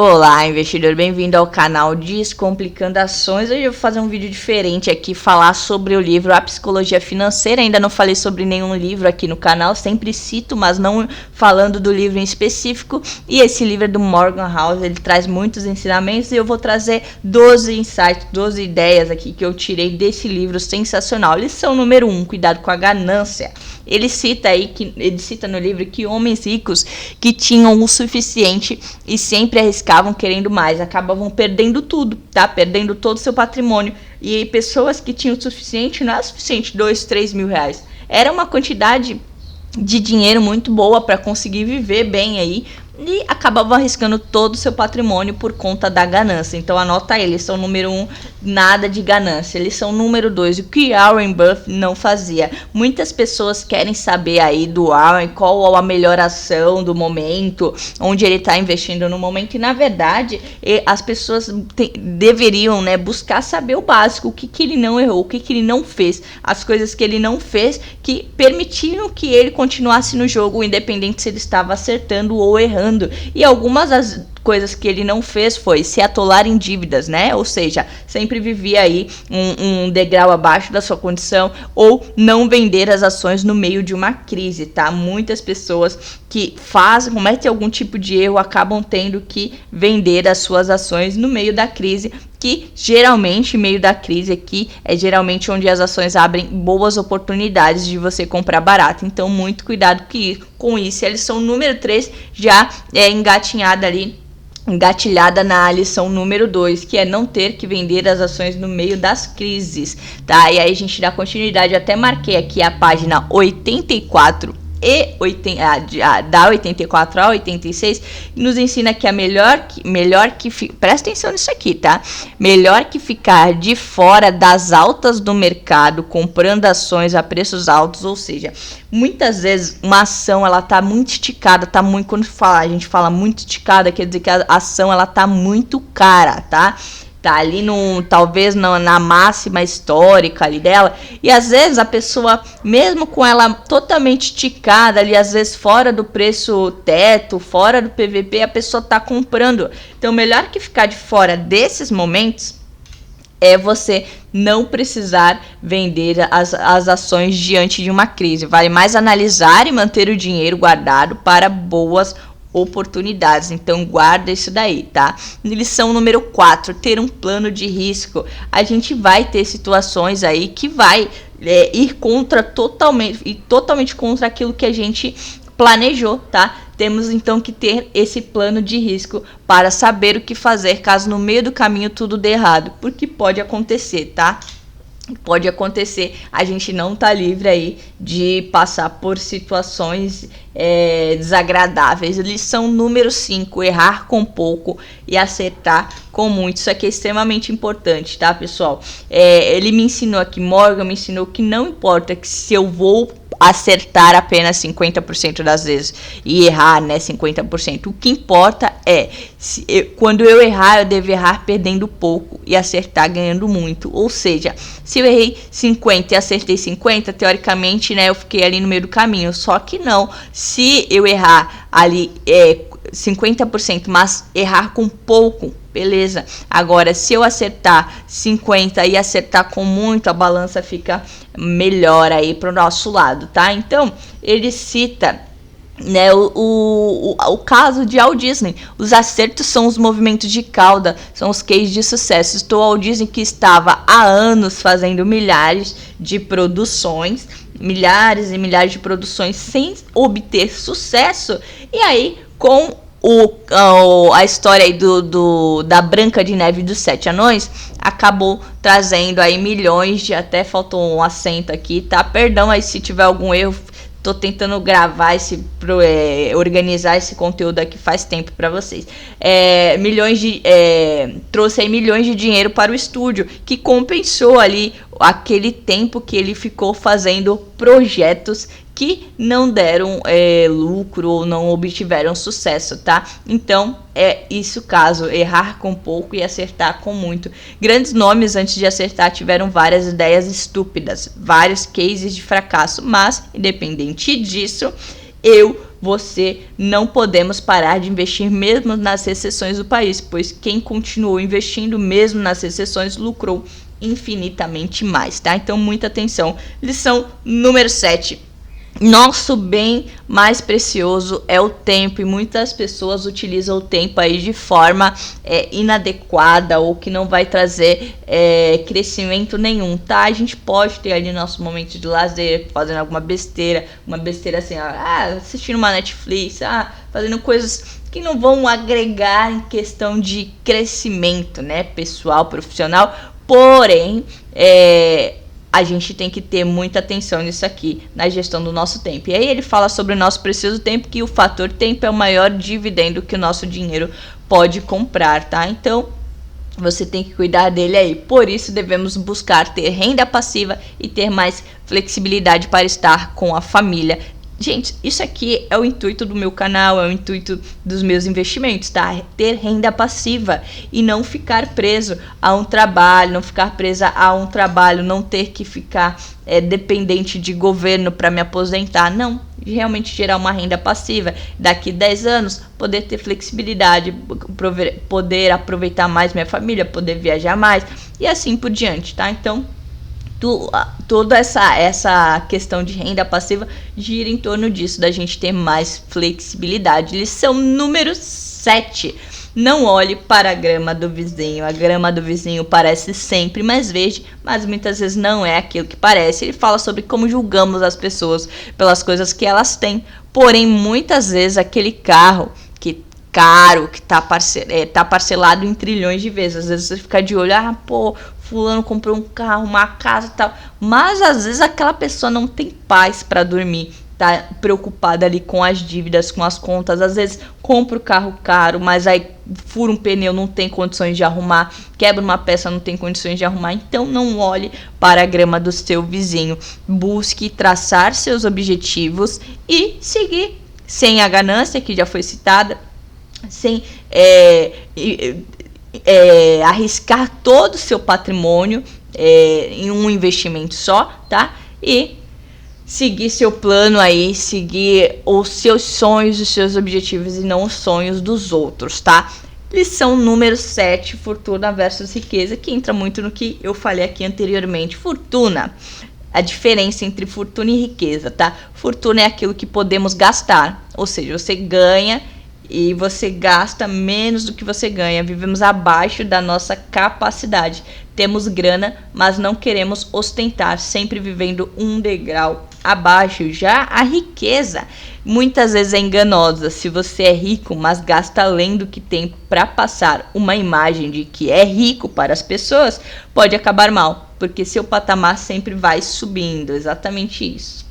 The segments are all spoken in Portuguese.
Olá, investidor, bem-vindo ao canal Descomplicando Ações. Hoje eu vou fazer um vídeo diferente aqui, falar sobre o livro A Psicologia Financeira. Ainda não falei sobre nenhum livro aqui no canal, sempre cito, mas não falando do livro em específico. E esse livro é do Morgan Housel, ele traz muitos ensinamentos e eu vou trazer 12 insights, 12 ideias aqui que eu tirei desse livro sensacional. Lição número 1, cuidado com a ganância. Ele cita no livro que homens ricos que tinham o suficiente e sempre arriscavam querendo mais, acabavam perdendo tudo, tá? Perdendo todo o seu patrimônio. E pessoas que tinham o suficiente, não é o suficiente, 2, 3 mil reais. Era uma quantidade de dinheiro muito boa para conseguir viver bem aí, e acabavam arriscando todo o seu patrimônio por conta da ganância. Então anota aí, lição número 1, nada de ganância. Lição número 2, o que Warren Buffett não fazia. Muitas pessoas querem saber aí do Warren qual a melhor ação do momento, onde ele está investindo no momento, e na verdade as pessoas deveriam, né, buscar saber o básico, o que ele não errou, o que ele não fez, as coisas que ele não fez que permitiram que ele continuasse no jogo, independente se ele estava acertando ou errando. E algumas das coisas que ele não fez foi se atolar em dívidas, né? Ou seja, sempre vivia aí um degrau abaixo da sua condição, ou não vender as ações no meio de uma crise, tá? Muitas pessoas que cometem algum tipo de erro acabam tendo que vender as suas ações no meio da crise, que geralmente, meio da crise aqui, é geralmente onde as ações abrem boas oportunidades de você comprar barato. Então, muito cuidado com isso. A lição número 3 já é engatilhada na lição número 2, que é não ter que vender as ações no meio das crises, tá? E aí a gente dá continuidade, eu até marquei aqui a página 84 da 84 a 86, nos ensina que presta atenção nisso aqui, tá? Melhor que ficar de fora das altas do mercado, comprando ações a preços altos, ou seja, muitas vezes uma ação ela tá muito esticada, quando a gente fala muito esticada, quer dizer que a ação ela tá muito cara, tá? Tá ali talvez na máxima histórica ali dela, e às vezes a pessoa, mesmo com ela totalmente esticada ali, às vezes fora do preço teto, fora do PVP, a pessoa tá comprando. Então melhor que ficar de fora desses momentos é você não precisar vender as ações diante de uma crise. Vale mais analisar e manter o dinheiro guardado para boas oportunidades. Então guarda isso daí, tá? Lição número 4, ter um plano de risco. A gente vai ter situações aí que vai ir totalmente contra aquilo que a gente planejou, tá? Temos então que ter esse plano de risco para saber o que fazer caso no meio do caminho tudo dê errado, porque pode acontecer, tá? Pode acontecer, a gente não tá livre aí de passar por situações desagradáveis. Lição número 5, errar com pouco e acertar com muito. Isso aqui é extremamente importante, tá, pessoal? Morgan me ensinou que não importa que se eu vou acertar apenas 50% das vezes e errar, né, 50%. O que importa é, quando eu errar, eu devo errar perdendo pouco e acertar ganhando muito. Ou seja, se eu errei 50 e acertei 50, teoricamente, né, eu fiquei ali no meio do caminho. Só que não, se eu errar ali 50%, mas errar com pouco, beleza. Agora, se eu acertar 50 e acertar com muito, a balança fica melhor aí pro nosso lado, tá? Então, ele cita, né, o caso de Walt Disney. Os acertos são os movimentos de cauda, são os cases de sucesso. O Walt Disney, que estava há anos fazendo milhares e milhares de produções sem obter sucesso, e aí com a história aí da Branca de Neve e dos 7 Anões, acabou trazendo aí milhões até faltou um acento aqui, tá? Perdão aí se tiver algum erro, tô tentando gravar organizar esse conteúdo aqui faz tempo para vocês. Trouxe aí milhões de dinheiro para o estúdio, que compensou ali aquele tempo que ele ficou fazendo projetos que não deram lucro ou não obtiveram sucesso, tá? Então, isso caso errar com pouco e acertar com muito. Grandes nomes antes de acertar tiveram várias ideias estúpidas, vários cases de fracasso, mas, independente disso, Você não podemos parar de investir mesmo nas recessões do país, pois quem continuou investindo mesmo nas recessões lucrou infinitamente mais, tá? Então, muita atenção. Lição número 7. Nosso bem mais precioso é o tempo, e muitas pessoas utilizam o tempo aí de forma inadequada, ou que não vai trazer crescimento nenhum, tá? A gente pode ter ali nosso momento de lazer, fazendo alguma besteira, uma besteira assim, assistindo uma Netflix, fazendo coisas que não vão agregar em questão de crescimento, né, pessoal, profissional, porém, a gente tem que ter muita atenção nisso aqui, na gestão do nosso tempo. E aí ele fala sobre o nosso precioso tempo, que o fator tempo é o maior dividendo que o nosso dinheiro pode comprar, tá? Então, você tem que cuidar dele aí. Por isso, devemos buscar ter renda passiva e ter mais flexibilidade para estar com a família. Gente, isso aqui é o intuito do meu canal, é o intuito dos meus investimentos, tá? Ter renda passiva e não ficar preso a um trabalho, não ter que ficar dependente de governo para me aposentar, não. Realmente gerar uma renda passiva. Daqui 10 anos, poder ter flexibilidade, poder aproveitar mais minha família, poder viajar mais e assim por diante, tá? Então, toda essa questão de renda passiva gira em torno disso, da gente ter mais flexibilidade. Lição número 7. Não olhe para a grama do vizinho. A grama do vizinho parece sempre mais verde, mas muitas vezes não é aquilo que parece. Ele fala sobre como julgamos as pessoas pelas coisas que elas têm. Porém, muitas vezes aquele carro caro, que tá parcelado em trilhões de vezes. Às vezes você fica de olho, fulano comprou um carro, uma casa e tal. Mas às vezes aquela pessoa não tem paz para dormir, tá preocupada ali com as dívidas, com as contas. Às vezes compra o carro caro, mas aí fura um pneu, não tem condições de arrumar, quebra uma peça, não tem condições de arrumar. Então não olhe para a grama do seu vizinho. Busque traçar seus objetivos e seguir sem a ganância, que já foi citada, sem arriscar todo o seu patrimônio em um investimento só, tá? E seguir seu plano aí, seguir os seus sonhos, os seus objetivos e não os sonhos dos outros, tá? Lição número 7, fortuna versus riqueza, que entra muito no que eu falei aqui anteriormente. Fortuna, a diferença entre fortuna e riqueza, tá? Fortuna é aquilo que podemos gastar, ou seja, você ganha e você gasta menos do que você ganha. Vivemos abaixo da nossa capacidade. Temos grana, mas não queremos ostentar, sempre vivendo um degrau abaixo. Já a riqueza muitas vezes é enganosa. Se você é rico, mas gasta além do que tem para passar uma imagem de que é rico para as pessoas, pode acabar mal, porque seu patamar sempre vai subindo. Exatamente isso.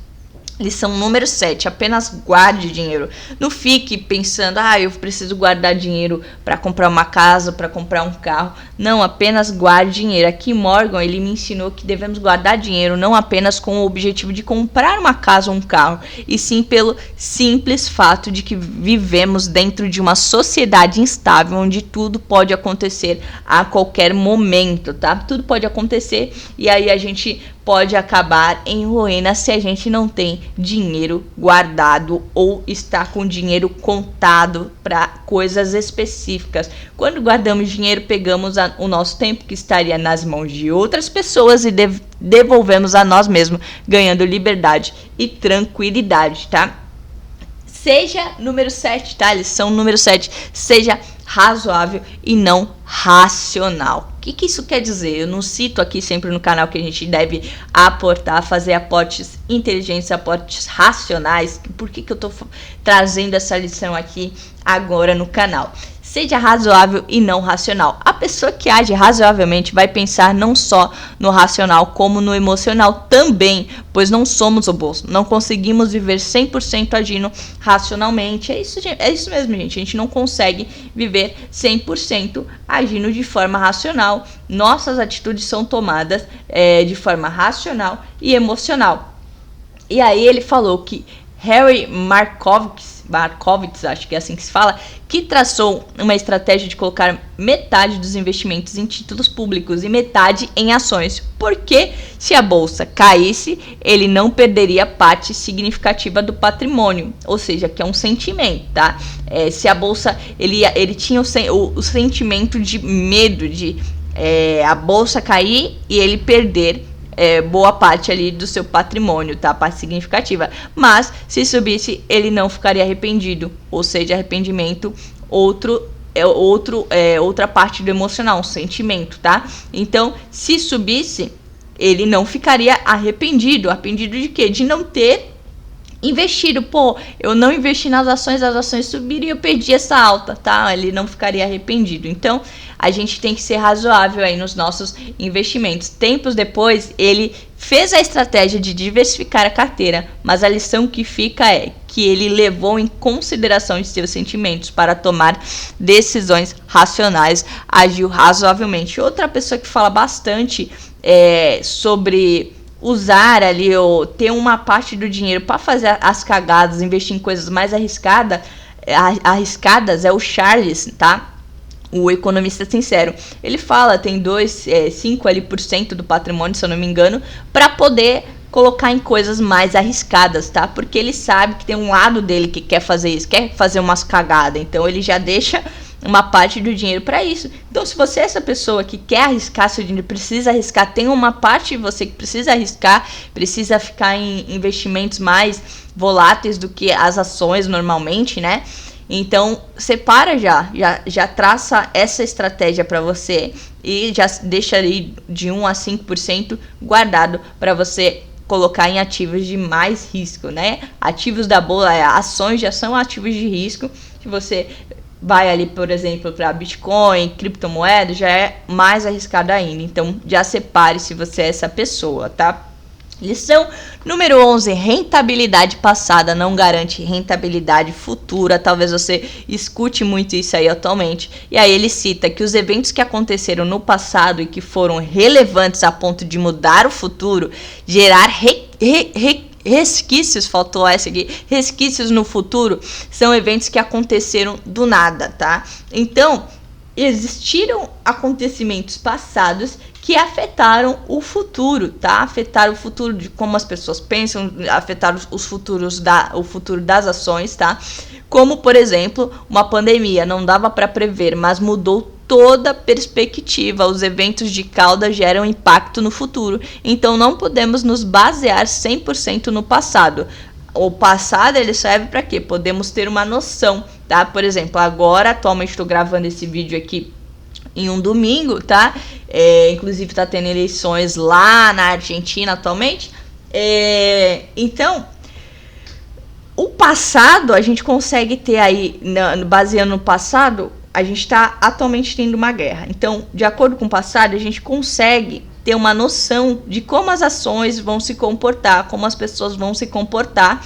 Lição número 7, apenas guarde dinheiro. Não fique pensando, eu preciso guardar dinheiro para comprar uma casa, para comprar um carro. Não, apenas guarde dinheiro. Aqui Morgan, ele me ensinou que devemos guardar dinheiro não apenas com o objetivo de comprar uma casa ou um carro, e sim pelo simples fato de que vivemos dentro de uma sociedade instável, onde tudo pode acontecer a qualquer momento, tá? Tudo pode acontecer e aí a gente pode acabar em ruína se a gente não tem dinheiro guardado ou está com dinheiro contado para coisas específicas. Quando guardamos dinheiro, pegamos o nosso tempo que estaria nas mãos de outras pessoas e devolvemos a nós mesmos, ganhando liberdade e tranquilidade, tá? Seja número 7, tá? Lição número 7. Seja razoável e não racional. O que isso quer dizer? Eu não cito aqui sempre no canal que a gente deve aportar, fazer aportes inteligentes, aportes racionais. Por que eu tô trazendo essa lição aqui agora no canal? Seja razoável e não racional. A pessoa que age razoavelmente vai pensar não só no racional, como no emocional também, pois não somos robôs. Não conseguimos viver 100% agindo racionalmente. É isso mesmo, gente. A gente não consegue viver 100% agindo de forma racional. Nossas atitudes são tomadas de forma racional e emocional. E aí ele falou que Harry Markowitz, acho que é assim que se fala, que traçou uma estratégia de colocar metade dos investimentos em títulos públicos e metade em ações, porque se a bolsa caísse, ele não perderia parte significativa do patrimônio, ou seja, que é um sentimento, tá? Se a bolsa, ele tinha o sentimento de medo de a bolsa cair e ele perder boa parte ali do seu patrimônio, tá? Parte significativa. Mas, se subisse, ele não ficaria arrependido. Ou seja, arrependimento, outra parte do emocional, um sentimento, tá? Então, se subisse, ele não ficaria arrependido. Arrependido de quê? De não ter investido. Pô, eu não investi nas ações, as ações subiram e eu perdi essa alta, tá? Ele não ficaria arrependido. Então, a gente tem que ser razoável aí nos nossos investimentos. Tempos depois, ele fez a estratégia de diversificar a carteira, mas a lição que fica é que ele levou em consideração os seus sentimentos para tomar decisões racionais, agiu razoavelmente. Outra pessoa que fala bastante sobre usar ali ou ter uma parte do dinheiro para fazer as cagadas, investir em coisas mais arriscadas é o Charles, tá? O economista sincero. Ele fala, tem 5% do patrimônio, se eu não me engano, para poder colocar em coisas mais arriscadas, tá? Porque ele sabe que tem um lado dele que quer fazer isso, quer fazer umas cagadas, então ele já deixa uma parte do dinheiro para isso. Então, se você é essa pessoa que quer arriscar seu dinheiro, precisa arriscar, tem uma parte de você que precisa arriscar, precisa ficar em investimentos mais voláteis do que as ações normalmente, né? Então, separa já traça essa estratégia para você e já deixa ali de 1 a 5% guardado para você colocar em ativos de mais risco, né? Ativos da bolsa, ações já são ativos de risco. Se você vai ali, por exemplo, para Bitcoin, criptomoeda, já é mais arriscado ainda. Então, já separe se você é essa pessoa, tá? Lição número 11, rentabilidade passada não garante rentabilidade futura. Talvez você escute muito isso aí atualmente. E aí ele cita que os eventos que aconteceram no passado e que foram relevantes a ponto de mudar o futuro, gerar resquícios, faltou essa aqui, resquícios no futuro, são eventos que aconteceram do nada, tá? Então, existiram acontecimentos passados que afetaram o futuro, tá? Afetaram o futuro de como as pessoas pensam, afetaram o futuro das ações, tá? Como, por exemplo, uma pandemia, não dava para prever, mas mudou toda a perspectiva. Os eventos de cauda geram impacto no futuro, então não podemos nos basear 100% no passado. O passado, ele serve para quê? Podemos ter uma noção, tá? Por exemplo, agora, atualmente estou gravando esse vídeo aqui em um domingo, tá? Inclusive tá tendo eleições lá na Argentina atualmente. Então, o passado, a gente consegue ter aí, baseando no passado, a gente está atualmente tendo uma guerra. Então, de acordo com o passado, a gente consegue ter uma noção de como as ações vão se comportar, como as pessoas vão se comportar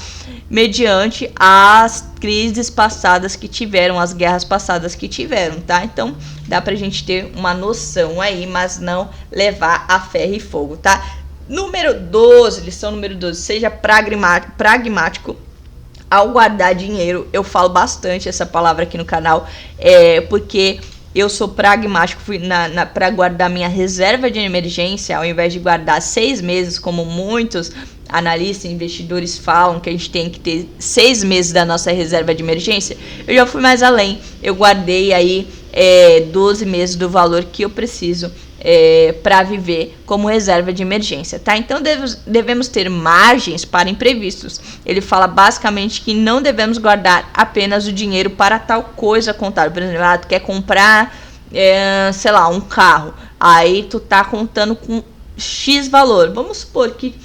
mediante as crises passadas que tiveram, as guerras passadas que tiveram, tá? Então, dá pra gente ter uma noção aí, mas não levar a ferro e fogo, tá? Número 12, lição número 12, seja pragmático ao guardar dinheiro. Eu falo bastante essa palavra aqui no canal, porque eu sou pragmático para guardar minha reserva de emergência, ao invés de guardar 6 meses, como muitos analistas e investidores falam, que a gente tem que ter 6 meses da nossa reserva de emergência. Eu já fui mais além, eu guardei aí 12 meses do valor que eu preciso para viver como reserva de emergência, tá? Então devemos ter margens para imprevistos. Ele fala basicamente que não devemos guardar apenas o dinheiro para tal coisa contábil. Por exemplo, tu quer comprar, sei lá, um carro, aí tu tá contando com X valor. Vamos supor que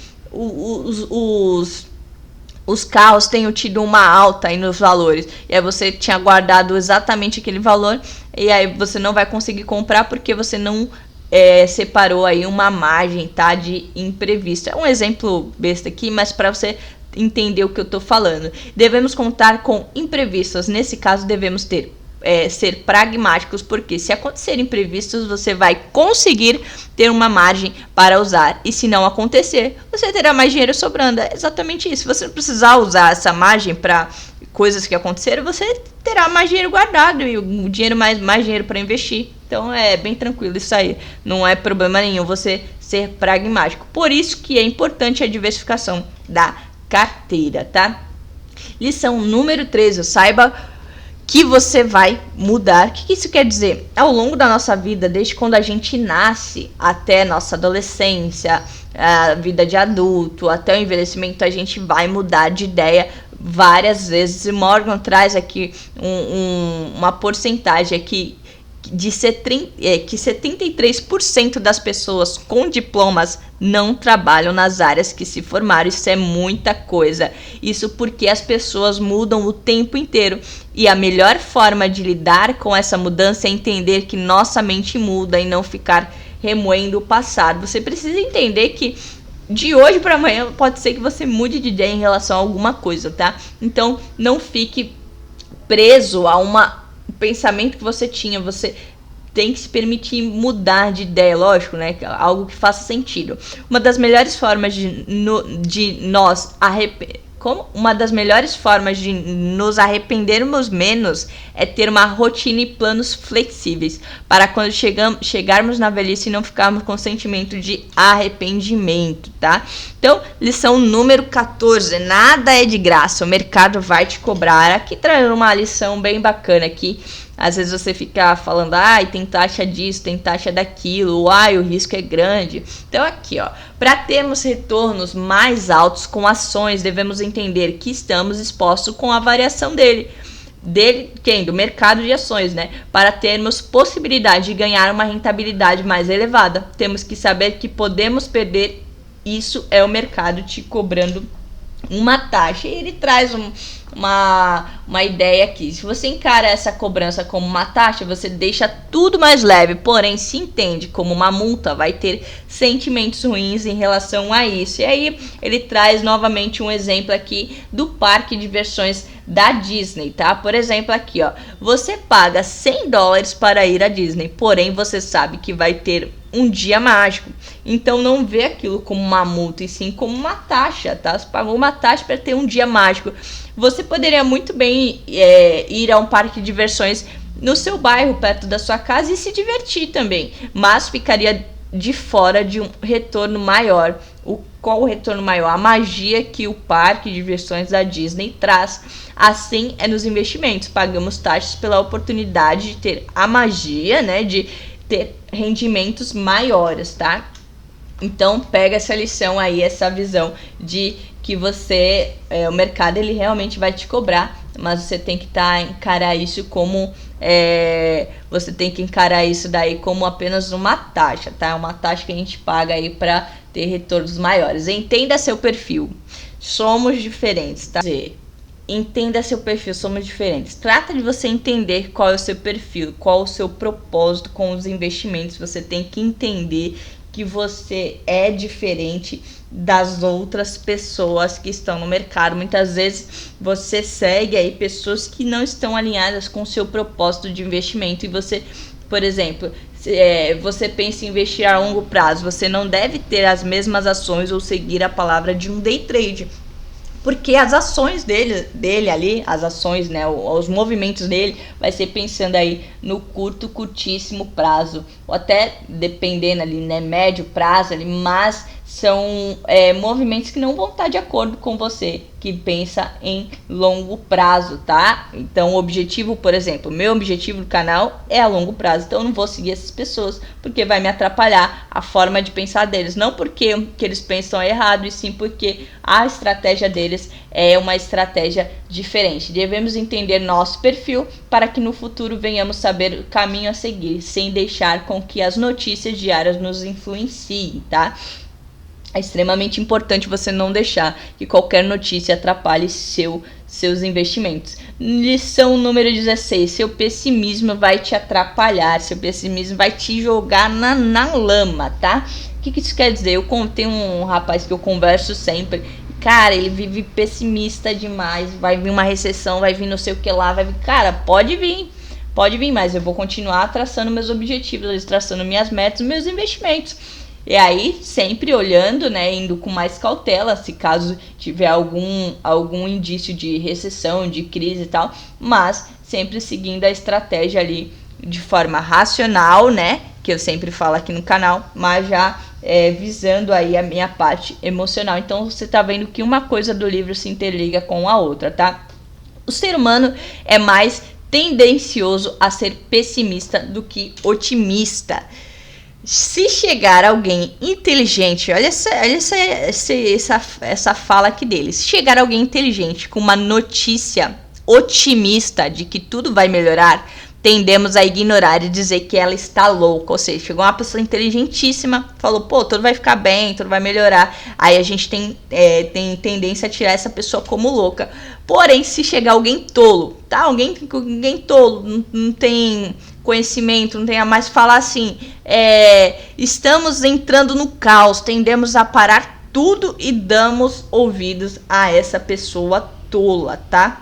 os carros tenham tido uma alta aí nos valores, e aí você tinha guardado exatamente aquele valor, e aí você não vai conseguir comprar porque você não separou aí uma margem, tá, de imprevisto. É um exemplo besta aqui, mas para você entender o que eu tô falando. Devemos contar com imprevistos. Nesse caso, devemos ter ser pragmáticos, porque se acontecer imprevistos, você vai conseguir ter uma margem para usar, e se não acontecer, você terá mais dinheiro sobrando. É exatamente isso. Se você não precisar usar essa margem para coisas que aconteceram, você terá mais dinheiro guardado e mais dinheiro para investir. Então é bem tranquilo isso aí, não é problema nenhum você ser pragmático. Por isso que é importante a diversificação da carteira, tá? Lição número 13, saiba que você vai mudar. O que isso quer dizer? Ao longo da nossa vida, desde quando a gente nasce até nossa adolescência, a vida de adulto, até o envelhecimento, a gente vai mudar de ideia várias vezes. E Morgan traz aqui uma porcentagem aqui que 73% das pessoas com diplomas não trabalham nas áreas que se formaram. Isso é muita coisa. Isso porque as pessoas mudam o tempo inteiro. E a melhor forma de lidar com essa mudança é entender que nossa mente muda e não ficar remoendo o passado. Você precisa entender que de hoje para amanhã pode ser que você mude de ideia em relação a alguma coisa, tá? Então não fique preso a um pensamento que você tinha. Você tem que se permitir mudar de ideia, lógico, né? Algo que faça sentido. Uma das melhores formas de nos arrependermos menos é ter uma rotina e planos flexíveis, para quando chegarmos na velhice e não ficarmos com sentimento de arrependimento, tá? Então, lição número 14, nada é de graça, o mercado vai te cobrar. Aqui traz uma lição bem bacana aqui. Às vezes você fica falando, tem taxa disso, tem taxa daquilo, o risco é grande. Então aqui, para termos retornos mais altos com ações, devemos entender que estamos expostos com a variação do mercado de ações, né? Para termos possibilidade de ganhar uma rentabilidade mais elevada, temos que saber que podemos perder. Isso é o mercado te cobrando uma taxa. E ele traz uma ideia aqui. Se você encara essa cobrança como uma taxa, você deixa tudo mais leve, porém se entende como uma multa, vai ter sentimentos ruins em relação a isso. E aí ele traz novamente um exemplo aqui do parque de diversões da Disney, tá? Por exemplo aqui, você paga $100 para ir à Disney, porém você sabe que vai ter um dia mágico. Então não vê aquilo como uma multa, e sim como uma taxa, tá? Você pagou uma taxa para ter um dia mágico. Você poderia muito bem ir a um parque de diversões no seu bairro, perto da sua casa, e se divertir também, mas ficaria de fora de um retorno maior. Qual o retorno maior? A magia que o parque de diversões da Disney traz. Assim é nos investimentos, pagamos taxas pela oportunidade de ter a magia, né, de ter rendimentos maiores, tá? Então pega essa lição aí, essa visão de que o mercado ele realmente vai te cobrar, mas você tem que encarar isso como você tem que encarar isso daí como apenas uma taxa, tá? Uma taxa que a gente paga aí para ter retornos maiores. Entenda seu perfil, somos diferentes, tá? Entenda seu perfil, somos diferentes. Trata de você entender qual é o seu perfil, qual é o seu propósito com os investimentos. Você tem que entender que você é diferente das outras pessoas que estão no mercado. Muitas vezes você segue aí pessoas que não estão alinhadas com o seu propósito de investimento, e você, por exemplo, você pensa em investir a longo prazo, você não deve ter as mesmas ações ou seguir a palavra de um day trade, porque as ações dele ali, as ações, né, os movimentos dele, vai ser pensando aí no curtíssimo prazo, ou até dependendo ali, né, médio prazo ali, mas são movimentos que não vão estar de acordo com você, que pensa em longo prazo, tá? Então o objetivo, por exemplo, meu objetivo do canal é a longo prazo, então eu não vou seguir essas pessoas, porque vai me atrapalhar a forma de pensar deles, não porque o que eles pensam é errado, e sim porque a estratégia deles é uma estratégia diferente. Devemos entender nosso perfil para que no futuro venhamos saber o caminho a seguir, sem deixar com que as notícias diárias nos influenciem, tá? É extremamente importante você não deixar que qualquer notícia atrapalhe seus investimentos. Lição número 16. Seu pessimismo vai te atrapalhar. Seu pessimismo vai te jogar na lama, tá? O que isso quer dizer? Tenho um rapaz que eu converso sempre. Cara, ele vive pessimista demais. Vai vir uma recessão, vai vir não sei o que lá. Cara, pode vir. pode vir mais. Eu vou continuar traçando meus objetivos, traçando minhas metas, meus investimentos. E aí, sempre olhando, né, indo com mais cautela, se caso tiver algum indício de recessão, de crise e tal, mas sempre seguindo a estratégia ali de forma racional, né, que eu sempre falo aqui no canal, mas já visando aí a minha parte emocional. Então, você tá vendo que uma coisa do livro se interliga com a outra, tá? O ser humano é mais tendencioso a ser pessimista do que otimista. Se chegar alguém inteligente, olha essa fala aqui dele. Se chegar alguém inteligente com uma notícia otimista de que tudo vai melhorar, tendemos a ignorar e dizer que ela está louca. Ou seja, chegou uma pessoa inteligentíssima, falou, pô, tudo vai ficar bem, tudo vai melhorar. Aí a gente tem tendência a tirar essa pessoa como louca. Porém, se chegar alguém tolo, tá? Alguém tolo, não tem conhecimento, não tem a mais falar assim, estamos entrando no caos, tendemos a parar tudo e damos ouvidos a essa pessoa tola, tá?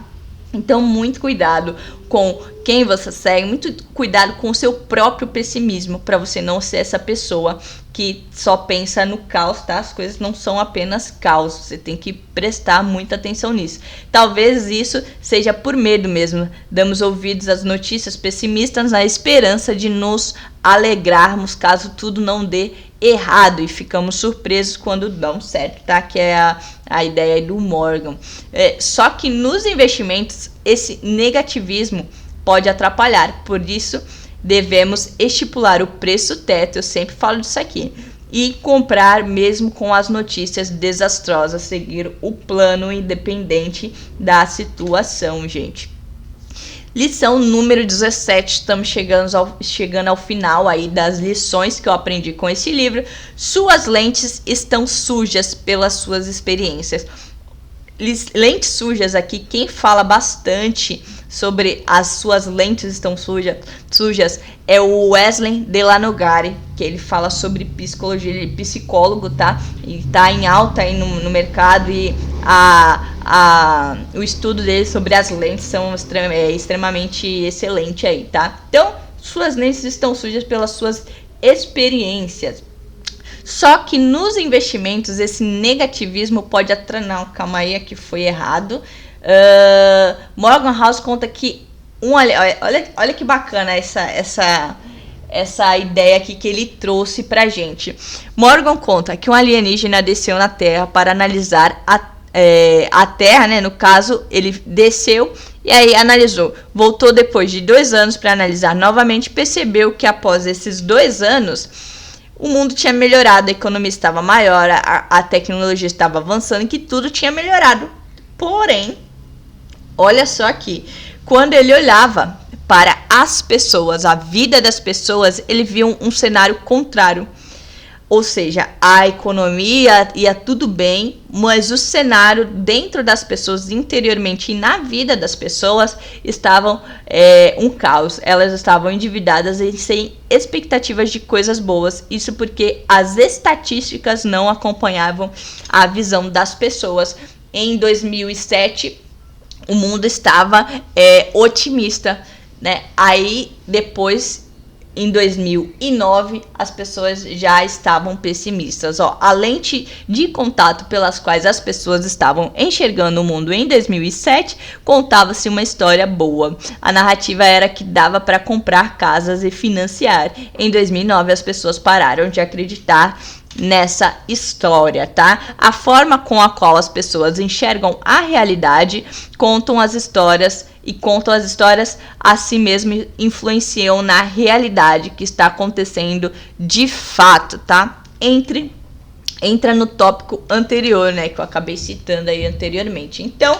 Então, muito cuidado com quem você segue, muito cuidado com o seu próprio pessimismo, para você não ser essa pessoa que só pensa no caos, tá? As coisas não são apenas caos, você tem que prestar muita atenção nisso. Talvez isso seja por medo mesmo. Damos ouvidos às notícias pessimistas na esperança de nos alegrarmos caso tudo não dê errado e ficamos surpresos quando dão certo, tá? Que é a ideia do Morgan. Só que nos investimentos esse negativismo pode atrapalhar, por isso devemos estipular o preço teto, eu sempre falo disso aqui, e comprar mesmo com as notícias desastrosas, seguir o plano independente da situação, gente. Lição número 17, estamos chegando ao final aí das lições que eu aprendi com esse livro. Suas lentes estão sujas pelas suas experiências. Lentes sujas aqui, quem fala bastante sobre as suas lentes estão sujas é o Wesley Delanogari, que ele fala sobre psicologia, ele é psicólogo, tá? E tá em alta aí no mercado, e o estudo dele sobre as lentes são extremamente excelente aí, tá? Então, suas lentes estão sujas pelas suas experiências. Só que nos investimentos esse negativismo pode atrair... Não, calma aí, aqui foi errado. Morgan House conta que... Olha que bacana essa ideia aqui que ele trouxe pra gente. Morgan conta que um alienígena desceu na Terra para analisar a Terra, né? No caso, ele desceu e aí analisou. Voltou depois de 2 anos para analisar novamente. Percebeu que após esses 2 anos... o mundo tinha melhorado, a economia estava maior, a tecnologia estava avançando e que tudo tinha melhorado. Porém, olha só aqui, quando ele olhava para as pessoas, a vida das pessoas, ele via um cenário contrário. Ou seja, a economia ia tudo bem, mas o cenário dentro das pessoas, interiormente e na vida das pessoas, estavam um caos. Elas estavam endividadas e sem expectativas de coisas boas. Isso porque as estatísticas não acompanhavam a visão das pessoas. Em 2007, o mundo estava otimista, né? Aí, depois... em 2009, as pessoas já estavam pessimistas. A lente de contato pelas quais as pessoas estavam enxergando o mundo em 2007 contava-se uma história boa. A narrativa era que dava para comprar casas e financiar. Em 2009, as pessoas pararam de acreditar nessa história, tá? A forma com a qual as pessoas enxergam a realidade contam as histórias a si mesmo influenciam na realidade que está acontecendo de fato, tá? Entra no tópico anterior, né, que eu acabei citando aí anteriormente. Então,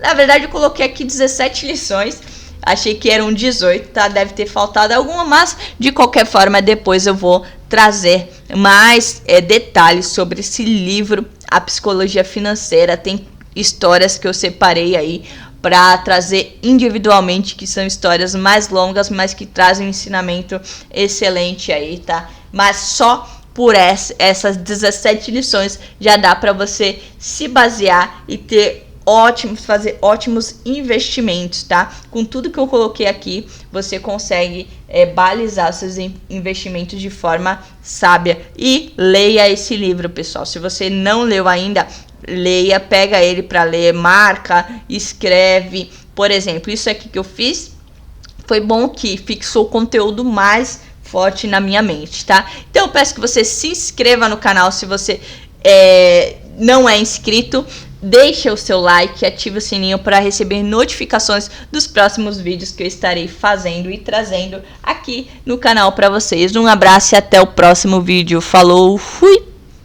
na verdade eu coloquei aqui 17 lições, achei que eram 18, tá? Deve ter faltado alguma, mas de qualquer forma depois eu vou trazer mais detalhes sobre esse livro, A Psicologia Financeira. Tem histórias que eu separei aí para trazer individualmente, que são histórias mais longas, mas que trazem um ensinamento excelente aí, tá? Mas só por essas 17 lições já dá para você se basear e ter fazer ótimos investimentos, tá? Com tudo que eu coloquei aqui, você consegue balizar seus investimentos de forma sábia. E leia esse livro, pessoal. Se você não leu ainda, leia, pega ele para ler, marca, escreve. Por exemplo, isso aqui que eu fiz foi bom que fixou o conteúdo mais forte na minha mente, tá? Então eu peço que você se inscreva no canal se você não é inscrito. Deixa o seu like, ative o sininho para receber notificações dos próximos vídeos que eu estarei fazendo e trazendo aqui no canal para vocês. Um abraço e até o próximo vídeo. Falou, fui!